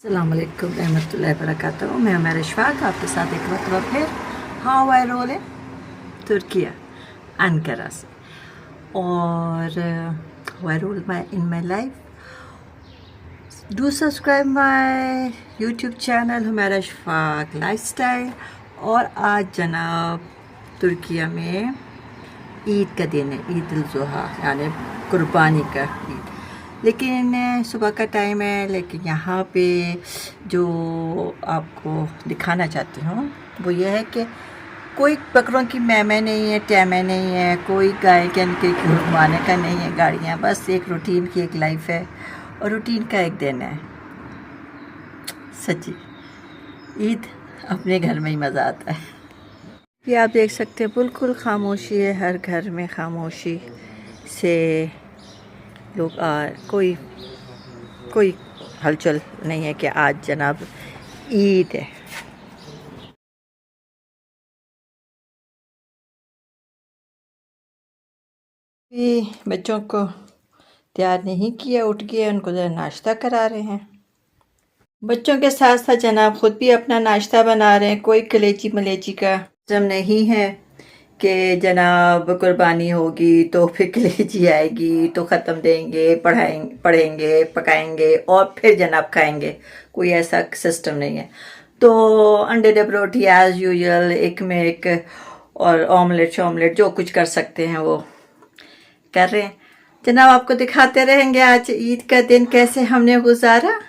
अस्सलाम वालेकुम रहमतुल्लाहि व बरकातहू। मैं उमर अशफाक आपके साथ एक मरतबा फिर how I roll in Turkiye Ankara से। और how I roll my in my life, do subscribe my YouTube channel Umar Ashfaq lifestyle. और आज जनाब तुर्किया में ईद का दिन है, ईद उल ज़ुहा यानी कुर्बानी का ईद। लेकिन सुबह का टाइम है, लेकिन यहाँ पे जो आपको दिखाना चाहती हूँ वो ये है कि कोई बकरों की मैमे नहीं है, टैमे नहीं है, कोई गाय के इनके घुमाने का नहीं है गाड़ियाँ। बस एक रूटीन की एक लाइफ है और रूटीन का एक दिन है। सच्ची ईद अपने घर में ही मज़ा आता है। ये आप देख सकते हैं बिल्कुल खामोशी है, हर घर में खामोशी से लोग कोई हलचल नहीं है कि आज जनाब ईद है। बच्चों को तैयार नहीं किया, उठ गए, उनको ज़रा नाश्ता करा रहे हैं। बच्चों के साथ साथ जनाब ख़ुद भी अपना नाश्ता बना रहे हैं। कोई कलेची मलेची का सिस्टम नहीं है कि जनाब कुर्बानी होगी तो फिर कलेजी आएगी तो ख़त्म देंगे, पढ़ेंगे पकाएंगे और फिर जनाब खाएंगे। कोई ऐसा सिस्टम नहीं है। तो अंडे डब रोटी एज़ यूजुअल, एक में एक, और ऑमलेट जो कुछ कर सकते हैं वो कर रहे हैं। जनाब आपको दिखाते रहेंगे आज ईद का दिन कैसे हमने गुजारा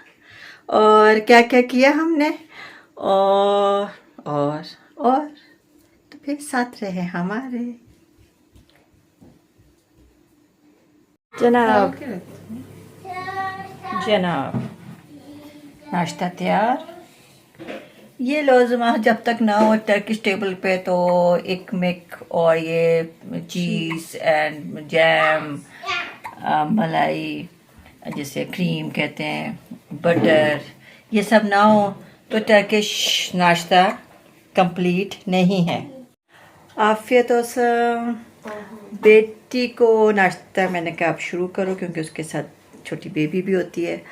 और क्या क्या किया हमने, और तो फिर साथ रहे हमारे। जनाब नाश्ता तैयार। ये लोज़मा जब तक ना हो टर्किश टेबल पे तो एक मिक और ये चीज़ एंड जैम, मलाई जिसे क्रीम कहते हैं, बटर, ये सब ना हो तो टर्किश नाश्ता कंप्लीट नहीं है। आफियत और बेटी को नाश्ता मैंने कहा आप शुरू करो क्योंकि उसके साथ छोटी बेबी भी होती है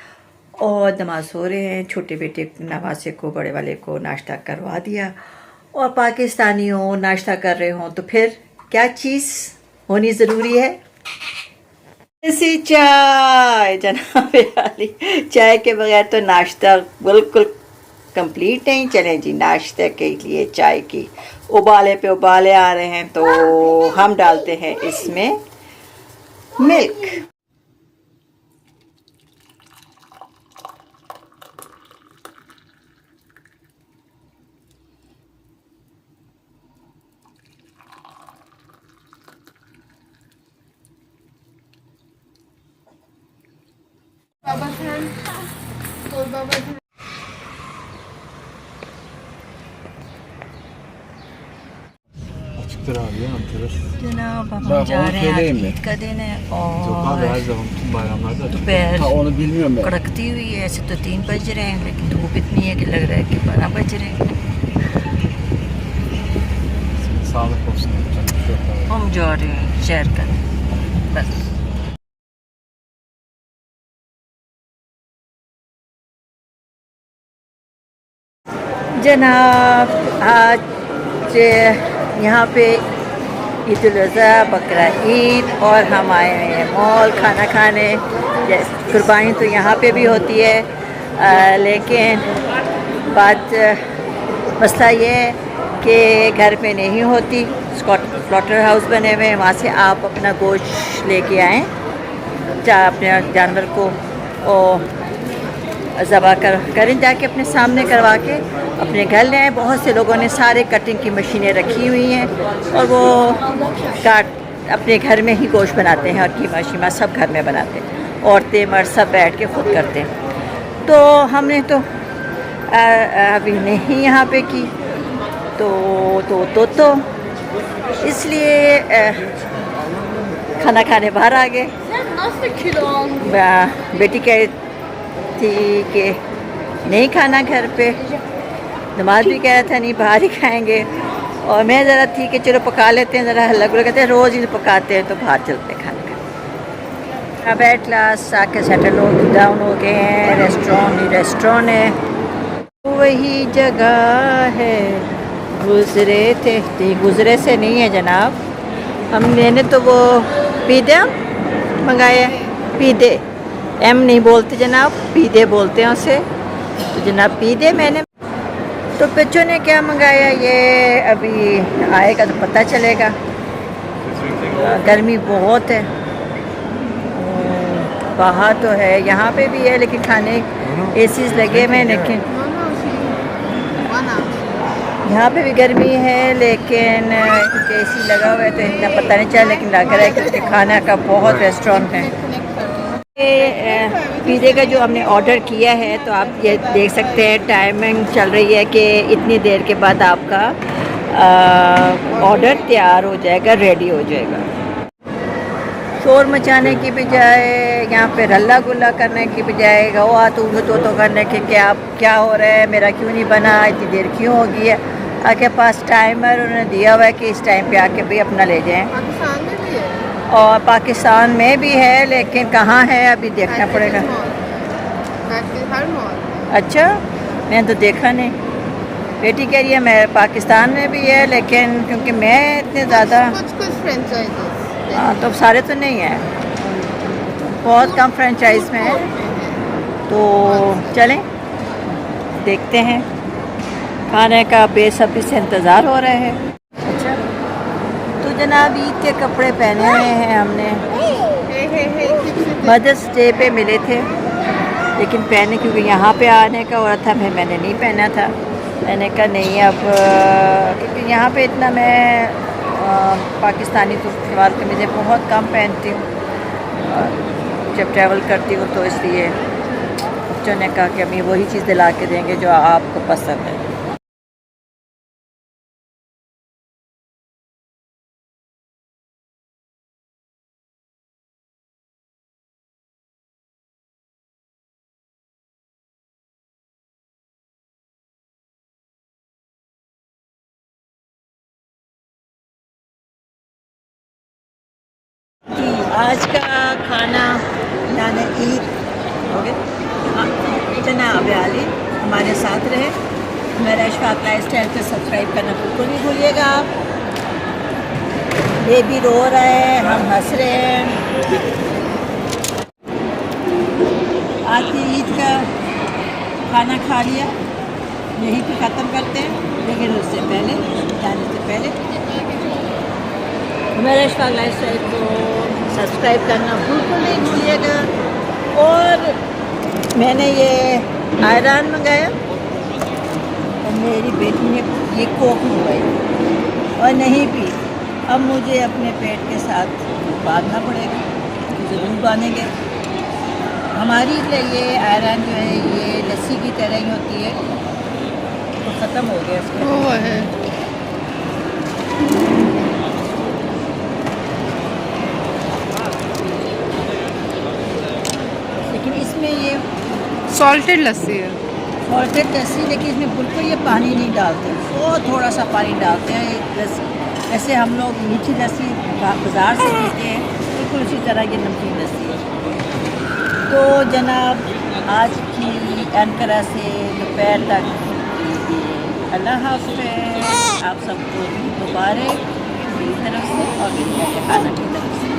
और नमाज हो रहे हैं। छोटे बेटे नवासे को, बड़े वाले को नाश्ता करवा दिया। और पाकिस्तानी हो, नाश्ता कर रहे हो तो फिर क्या चीज़ होनी ज़रूरी है? ऐसी चाय जनाब वाली, चाय के बगैर तो नाश्ता बिल्कुल कंप्लीट नहीं। चलें जी, नाश्ते के लिए चाय की उबाले पे उबाले आ रहे हैं तो हम डालते हैं इसमें milk. Çıktır abi ya Antalya'da. जनाब हम Bak जा onu रहे हैं, आज söyleyeyim mi? ईद का दिन है Yok abi her और zaman bütün bayramlarda açık. दोपहर Ha onu bilmiyorum ben. कड़कती हुई है। ऐसे तो 3 बज रहे हैं लेकिन धूप इतनी है कि लग रहा है कि 12 बज रहे हैं। Sağlık olsun. Yapacak bir şey yok abi. हम जा रहे हैं शेयर करने बस। जनाब आज यहाँ पे ईद उल अज़हा, बकरा ईद और हम आए हैं मॉल खाना खाने। कुर्बानी तो यहाँ पे भी होती है लेकिन मसला ये है कि घर पे नहीं होती। स्लॉटर हाउस बने हुए हैं, वहाँ से आप अपना गोश्त लेके आएँ, अपने जानवर को और ज़बा करें जाके अपने सामने करवा के अपने घर ले आए। बहुत से लोगों ने सारे कटिंग की मशीनें रखी हुई हैं और वो काट अपने घर में ही गोश्त बनाते हैं और कीमा शीमा सब घर में बनाते हैं। औरतें मर्द सब बैठ के खुद करते हैं। तो हमने तो अभी नहीं यहाँ पे की तो इसलिए खाना खाने बाहर आ गए। बेटी कह थी कि नहीं खाना घर पे, नमाज भी कह रहा था नहीं बाहर ही खाएंगे, और मैं ज़रा थी कि चलो पका लेते हैं, ज़रा हल्ला गुल्ला कहते हैं रोज़ ही पकाते हैं तो बाहर चलते हैं खाना खाने। अब एट लास्ट आके सेटल डाउन हो गए हैं। रेस्टोरेंट है, वही जगह है गुजरे थे। गुजरे से नहीं है जनाब, मैंने तो वो पीदे मंगाया, पीदे एम नहीं बोलते जनाब, पीदे बोलते हैं उसे। तो जनाब पीदे मैंने, तो बच्चों ने क्या मंगाया ये अभी आएगा तो पता चलेगा। गर्मी बहुत है, बाहर तो है, यहाँ पे भी है, लेकिन खाने एसीज लगे हुए हैं, लेकिन यहाँ पे भी गर्मी है, लेकिन एसी लगा हुआ है तो इतना पता नहीं चला, लेकिन लग रहा है क्योंकि खाना का बहुत रेस्टोरेंट है। ये पिज़्ज़े का जो हमने ऑर्डर किया है, तो आप ये देख सकते हैं टाइमिंग चल रही है कि इतनी देर के बाद आपका ऑर्डर तैयार हो जाएगा, रेडी हो जाएगा। शोर मचाने की बजाय, यहाँ पे रल्ला गुल्ला करने की बजाय, गवा तो करने के कि आप क्या हो रहा है, मेरा क्यों नहीं बना, इतनी देर क्यों हो गई है। आपके पास टाइमर उन्होंने दिया हुआ है कि इस टाइम पे आके भी अपना ले जाएं। पाकिस्तान में भी है और पाकिस्तान में भी है, लेकिन कहाँ है अभी देखना पड़ेगा। हर मॉल। अच्छा, मैंने तो देखा नहीं। बेटी कह रही है मैं पाकिस्तान में भी है, लेकिन क्योंकि मैं इतने ज़्यादा, कुछ फ्रेंचाइजीज, हाँ तो सारे तो नहीं है, बहुत कम फ्रेंचाइज में है। तो चलें देखते हैं, खाने का बेसब्री से इंतज़ार हो रहा है। अच्छा, तो जनाब ईद के कपड़े पहने हुए हैं हमने, मदर्स डे पे मिले थे, लेकिन पहने क्योंकि यहाँ पे आने का हो रहा था, फिर मैंने नहीं पहना था। मैंने कहा नहीं अब, क्योंकि यहाँ पे इतना मैं पाकिस्तानी तो सलवार कमीज़ें बहुत कम पहनती हूँ जब ट्रैवल करती हूँ, तो इसलिए बच्चों ने कहा कि हम वही चीज़ दिला के देंगे जो आपको पसंद है। आज का खाना यानी ईद हो गया। जनाब आली हमारे साथ रहे। मेरा इशफाक लाइफस्टाइल पे सब्सक्राइब करना बिल्कुल नहीं भूलिएगा आप। बेबी रो रहा है, हम हंस रहे हैं। आज की ईद का खाना खा लिया, यहीं पे ख़त्म करते हैं, लेकिन उससे पहले, जाने से पहले मेरा इशफाक लाइफस्टाइल को सब्सक्राइब करना बिल्कुल नहीं भूलिएगा। और मैंने ये आयरन मंगाया और मेरी बेटी ने ये कोक मंगवाई और नहीं पी। अब मुझे अपने पेट के साथ बांधना पड़ेगा, ज़रूर बांधेंगे। हमारी ये आयरन जो है ये लस्सी की तरह ही होती है, तो ख़त्म हो गया इसका। है इसमें ये सॉल्टेड लस्सी है, सॉल्टेड लस्सी, लेकिन इसमें बिल्कुल ये पानी नहीं डालते, वो थोड़ा सा पानी डालते हैं। लस्सी जैसे हम लोग मीठी लस्सी बाज़ार से पीते हैं, बिल्कुल उसी तरह ये नमकीन लस्सी है। तो जनाब आज की एनकरा से दोपहर तक अल्लाह हाफ़िज़। आप सबको मुबारक मेरी तरफ से और मेरे खाना की तरफ से।